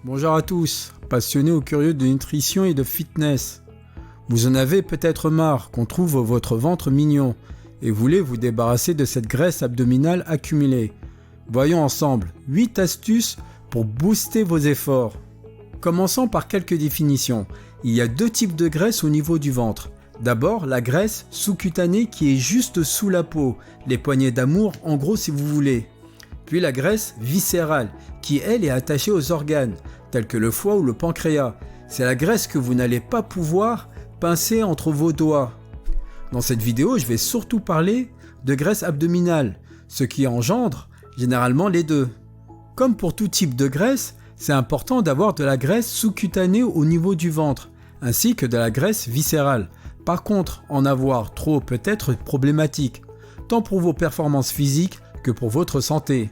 Bonjour à tous, passionnés ou curieux de nutrition et de fitness. Vous en avez peut-être marre qu'on trouve votre ventre mignon et voulez vous débarrasser de cette graisse abdominale accumulée. Voyons ensemble 8 astuces pour booster vos efforts. Commençons par quelques définitions. Il y a 2 types de graisse au niveau du ventre. D'abord, la graisse sous-cutanée qui est juste sous la peau, les poignées d'amour en gros si vous voulez. Puis la graisse viscérale qui elle est attachée aux organes, tels que le foie ou le pancréas. C'est la graisse que vous n'allez pas pouvoir pincer entre vos doigts. Dans cette vidéo, je vais surtout parler de graisse abdominale, ce qui engendre généralement les deux. Comme pour tout type de graisse, c'est important d'avoir de la graisse sous-cutanée au niveau du ventre, ainsi que de la graisse viscérale. Par contre, en avoir trop peut être problématique, tant pour vos performances physiques que pour votre santé.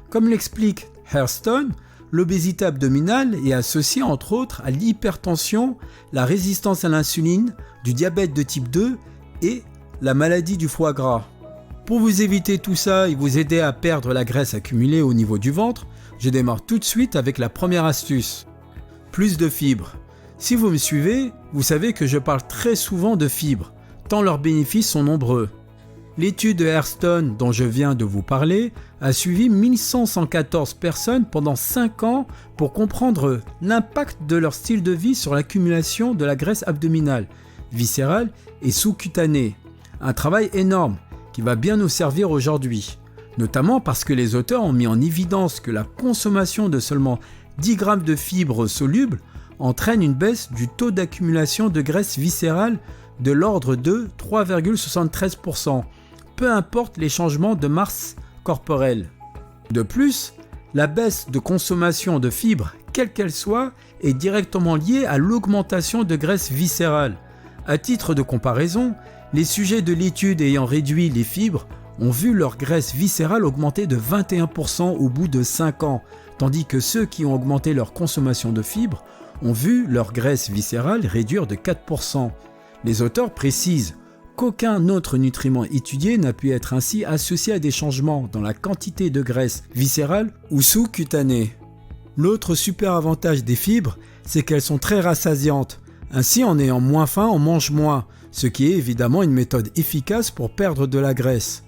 Comme l'explique Hairston, l'obésité abdominale est associée entre autres à l'hypertension, la résistance à l'insuline, du diabète de type 2 et la maladie du foie gras. Pour vous éviter tout ça et vous aider à perdre la graisse accumulée au niveau du ventre, je démarre tout de suite avec la première astuce. Plus de fibres. Si vous me suivez, vous savez que je parle très souvent de fibres, tant leurs bénéfices sont nombreux. L'étude de Hairston dont je viens de vous parler a suivi 1114 personnes pendant 5 ans pour comprendre l'impact de leur style de vie sur l'accumulation de la graisse abdominale, viscérale et sous-cutanée. Un travail énorme qui va bien nous servir aujourd'hui, notamment parce que les auteurs ont mis en évidence que la consommation de seulement 10 grammes de fibres solubles entraîne une baisse du taux d'accumulation de graisse viscérale de l'ordre de 3,73%. Peu importe les changements de masse corporelle. De plus, la baisse de consommation de fibres, quelle qu'elle soit, est directement liée à l'augmentation de graisse viscérale. À titre de comparaison, les sujets de l'étude ayant réduit les fibres ont vu leur graisse viscérale augmenter de 21% au bout de 5 ans, tandis que ceux qui ont augmenté leur consommation de fibres ont vu leur graisse viscérale réduire de 4%. Les auteurs précisent qu'aucun autre nutriment étudié n'a pu être ainsi associé à des changements dans la quantité de graisse viscérale ou sous-cutanée. L'autre super avantage des fibres, c'est qu'elles sont très rassasiantes. Ainsi, en ayant moins faim, on mange moins, ce qui est évidemment une méthode efficace pour perdre de la graisse.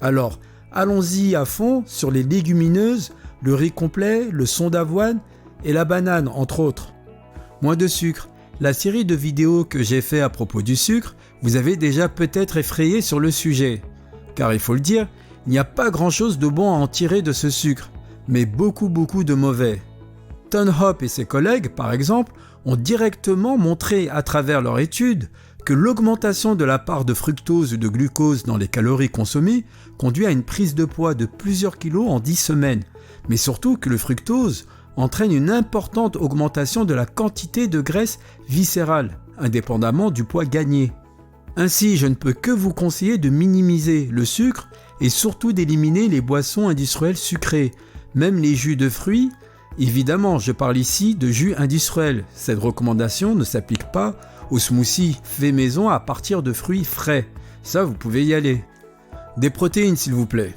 Alors, allons-y à fond sur les légumineuses, le riz complet, le son d'avoine et la banane, entre autres. Moins de sucre. La série de vidéos que j'ai fait à propos du sucre vous avez déjà peut-être effrayé sur le sujet. Car il faut le dire, il n'y a pas grand-chose de bon à en tirer de ce sucre, mais beaucoup de mauvais. Ton Hope et ses collègues, par exemple, ont directement montré à travers leur étude que l'augmentation de la part de fructose ou de glucose dans les calories consommées conduit à une prise de poids de plusieurs kilos en 10 semaines, mais surtout que le fructose entraîne une importante augmentation de la quantité de graisse viscérale, indépendamment du poids gagné. Ainsi, je ne peux que vous conseiller de minimiser le sucre et surtout d'éliminer les boissons industrielles sucrées, même les jus de fruits. Évidemment, je parle ici de jus industriels. Cette recommandation ne s'applique pas aux smoothies faits maison à partir de fruits frais. Ça, vous pouvez y aller. Des protéines, s'il vous plaît.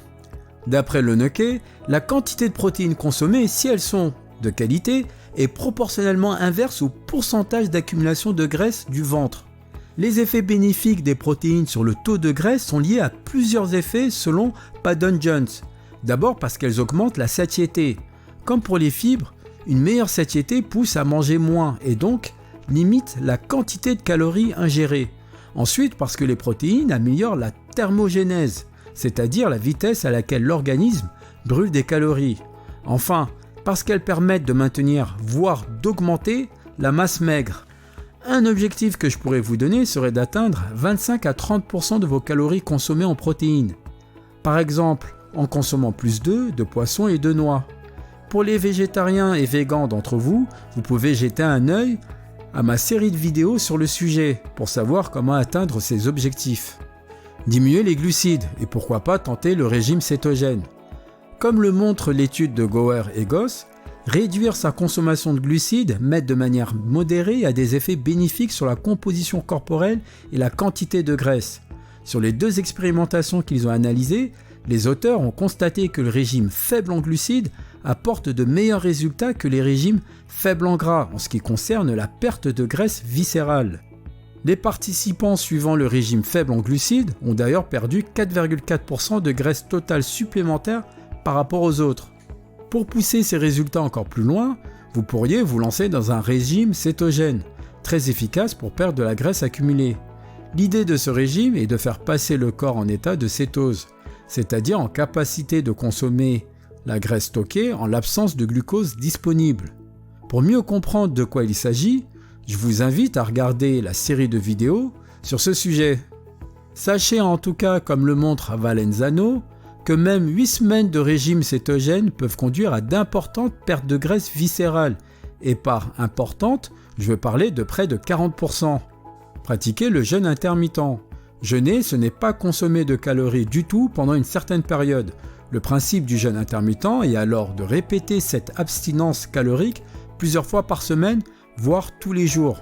D'après le Nuquet, la quantité de protéines consommées, si elles sont de qualité, est proportionnellement inverse au pourcentage d'accumulation de graisse du ventre. Les effets bénéfiques des protéines sur le taux de graisse sont liés à plusieurs effets selon Paddon-Jones. D'abord parce qu'elles augmentent la satiété. Comme pour les fibres, une meilleure satiété pousse à manger moins et donc limite la quantité de calories ingérées. Ensuite parce que les protéines améliorent la thermogénèse, c'est-à-dire la vitesse à laquelle l'organisme brûle des calories. Enfin, parce qu'elles permettent de maintenir, voire d'augmenter, la masse maigre. Un objectif que je pourrais vous donner serait d'atteindre 25 à 30% de vos calories consommées en protéines. Par exemple, en consommant plus d'œufs, de poissons et de noix. Pour les végétariens et végans d'entre vous, vous pouvez jeter un œil à ma série de vidéos sur le sujet pour savoir comment atteindre ces objectifs. Diminuer les glucides et pourquoi pas tenter le régime cétogène. Comme le montre l'étude de Goer et Goss, réduire sa consommation de glucides, mettre de manière modérée, a des effets bénéfiques sur la composition corporelle et la quantité de graisse. Sur les 2 expérimentations qu'ils ont analysées, les auteurs ont constaté que le régime faible en glucides apportent de meilleurs résultats que les régimes faibles en gras en ce qui concerne la perte de graisse viscérale. Les participants suivant le régime faible en glucides ont d'ailleurs perdu 4,4% de graisse totale supplémentaire par rapport aux autres. Pour pousser ces résultats encore plus loin, vous pourriez vous lancer dans un régime cétogène, très efficace pour perdre de la graisse accumulée. L'idée de ce régime est de faire passer le corps en état de cétose, c'est-à-dire en capacité de consommer la graisse stockée en l'absence de glucose disponible. Pour mieux comprendre de quoi il s'agit, je vous invite à regarder la série de vidéos sur ce sujet. Sachez en tout cas, comme le montre Valenzano, que même 8 semaines de régime cétogène peuvent conduire à d'importantes pertes de graisse viscérale, et par importante, je veux parler de près de 40%. Pratiquez le jeûne intermittent. Jeûner, ce n'est pas consommer de calories du tout pendant une certaine période. Le principe du jeûne intermittent est alors de répéter cette abstinence calorique plusieurs fois par semaine, voire tous les jours.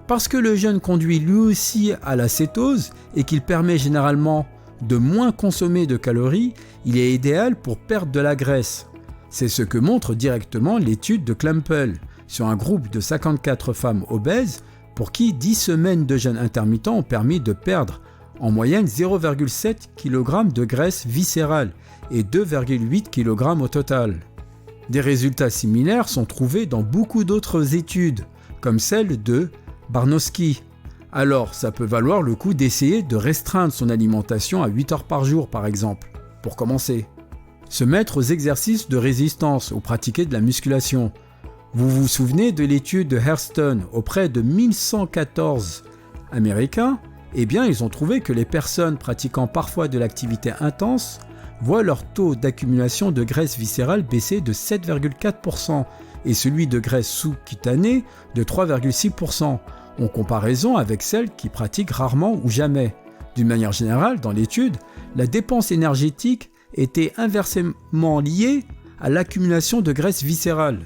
Parce que le jeûne conduit lui aussi à la cétose et qu'il permet généralement de moins consommer de calories, il est idéal pour perdre de la graisse. C'est ce que montre directement l'étude de Klempel sur un groupe de 54 femmes obèses pour qui 10 semaines de jeûne intermittent ont permis de perdre en moyenne 0,7 kg de graisse viscérale et 2,8 kg au total. Des résultats similaires sont trouvés dans beaucoup d'autres études, comme celle de Barnowski. Alors, ça peut valoir le coup d'essayer de restreindre son alimentation à 8 heures par jour, par exemple, pour commencer. Se mettre aux exercices de résistance ou pratiquer de la musculation. Vous vous souvenez de l'étude de Hairston auprès de 1114 Américains ? Eh bien, ils ont trouvé que les personnes pratiquant parfois de l'activité intense voient leur taux d'accumulation de graisse viscérale baisser de 7,4% et celui de graisse sous-cutanée de 3,6%, en comparaison avec celles qui pratiquent rarement ou jamais. D'une manière générale, dans l'étude, la dépense énergétique était inversement liée à l'accumulation de graisse viscérale.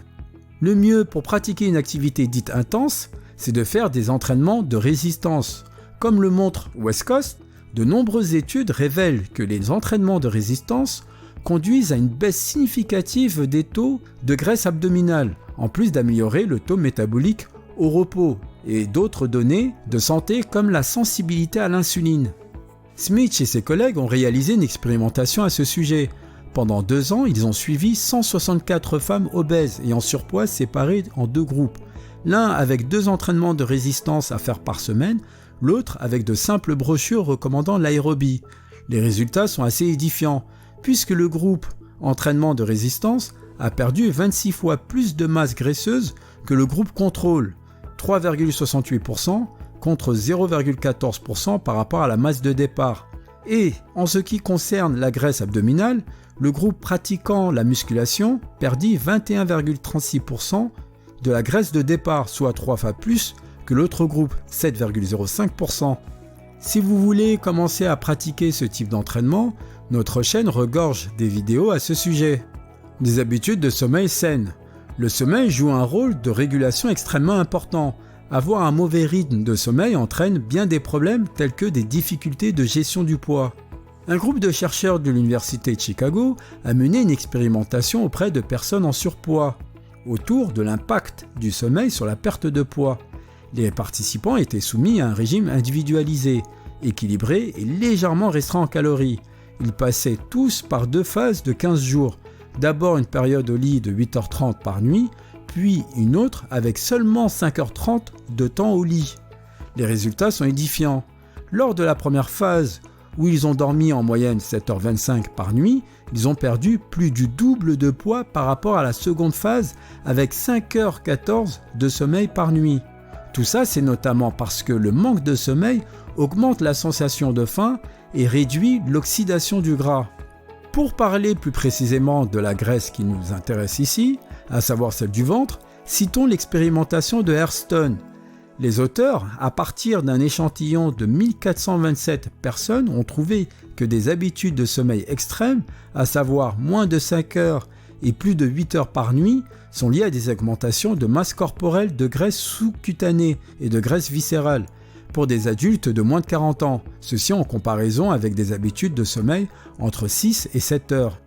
Le mieux pour pratiquer une activité dite intense, c'est de faire des entraînements de résistance. Comme le montre Westcott, de nombreuses études révèlent que les entraînements de résistance conduisent à une baisse significative des taux de graisse abdominale, en plus d'améliorer le taux métabolique au repos et d'autres données de santé comme la sensibilité à l'insuline. Smith et ses collègues ont réalisé une expérimentation à ce sujet. Pendant 2 ans, ils ont suivi 164 femmes obèses et en surpoids séparées en 2 groupes, l'un avec 2 entraînements de résistance à faire par semaine, l'autre avec de simples brochures recommandant l'aérobie. Les résultats sont assez édifiants, puisque le groupe entraînement de résistance a perdu 26 fois plus de masse graisseuse que le groupe contrôle, 3,68% contre 0,14% par rapport à la masse de départ. Et en ce qui concerne la graisse abdominale, le groupe pratiquant la musculation perdit 21,36% de la graisse de départ, soit 3 fois plus que l'autre groupe, 7,05%. Si vous voulez commencer à pratiquer ce type d'entraînement, notre chaîne regorge des vidéos à ce sujet. Des habitudes de sommeil saines. Le sommeil joue un rôle de régulation extrêmement important. Avoir un mauvais rythme de sommeil entraîne bien des problèmes tels que des difficultés de gestion du poids. Un groupe de chercheurs de l'Université de Chicago a mené une expérimentation auprès de personnes en surpoids, autour de l'impact du sommeil sur la perte de poids. Les participants étaient soumis à un régime individualisé, équilibré et légèrement restreint en calories. Ils passaient tous par 2 phases de 15 jours. D'abord une période au lit de 8h30 par nuit, puis une autre avec seulement 5h30 de temps au lit. Les résultats sont édifiants. Lors de la première phase, où ils ont dormi en moyenne 7h25 par nuit, ils ont perdu plus du double de poids par rapport à la seconde phase avec 5h14 de sommeil par nuit. Tout ça, c'est notamment parce que le manque de sommeil augmente la sensation de faim et réduit l'oxydation du gras. Pour parler plus précisément de la graisse qui nous intéresse ici, à savoir celle du ventre, citons l'expérimentation de Hairston. Les auteurs, à partir d'un échantillon de 1427 personnes, ont trouvé que des habitudes de sommeil extrêmes, à savoir moins de 5 heures et plus de 8 heures par nuit, sont liées à des augmentations de masse corporelle de graisse sous-cutanée et de graisse viscérale pour des adultes de moins de 40 ans, ceci en comparaison avec des habitudes de sommeil entre 6 et 7 heures.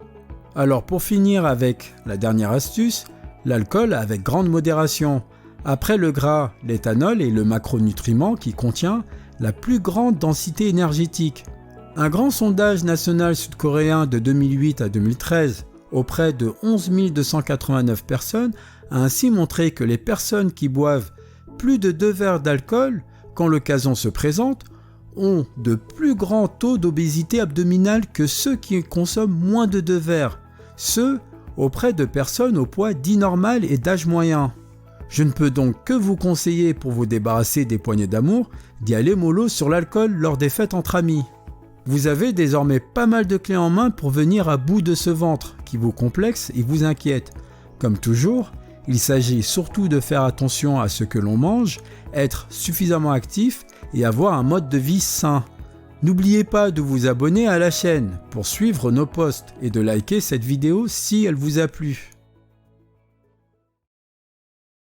Alors pour finir avec la dernière astuce, l'alcool avec grande modération. Après le gras, l'éthanol est le macronutriment qui contient la plus grande densité énergétique. Un grand sondage national sud-coréen de 2008 à 2013 auprès de 11 289 personnes a ainsi montré que les personnes qui boivent plus de 2 verres d'alcool, quand l'occasion se présente, ont de plus grands taux d'obésité abdominale que ceux qui consomment moins de 2 verres, ceux auprès de personnes au poids dit normal et d'âge moyen. Je ne peux donc que vous conseiller pour vous débarrasser des poignées d'amour d'y aller mollo sur l'alcool lors des fêtes entre amis. Vous avez désormais pas mal de clés en main pour venir à bout de ce ventre qui vous complexe et vous inquiète. Comme toujours, il s'agit surtout de faire attention à ce que l'on mange, être suffisamment actif et avoir un mode de vie sain. N'oubliez pas de vous abonner à la chaîne pour suivre nos posts et de liker cette vidéo si elle vous a plu.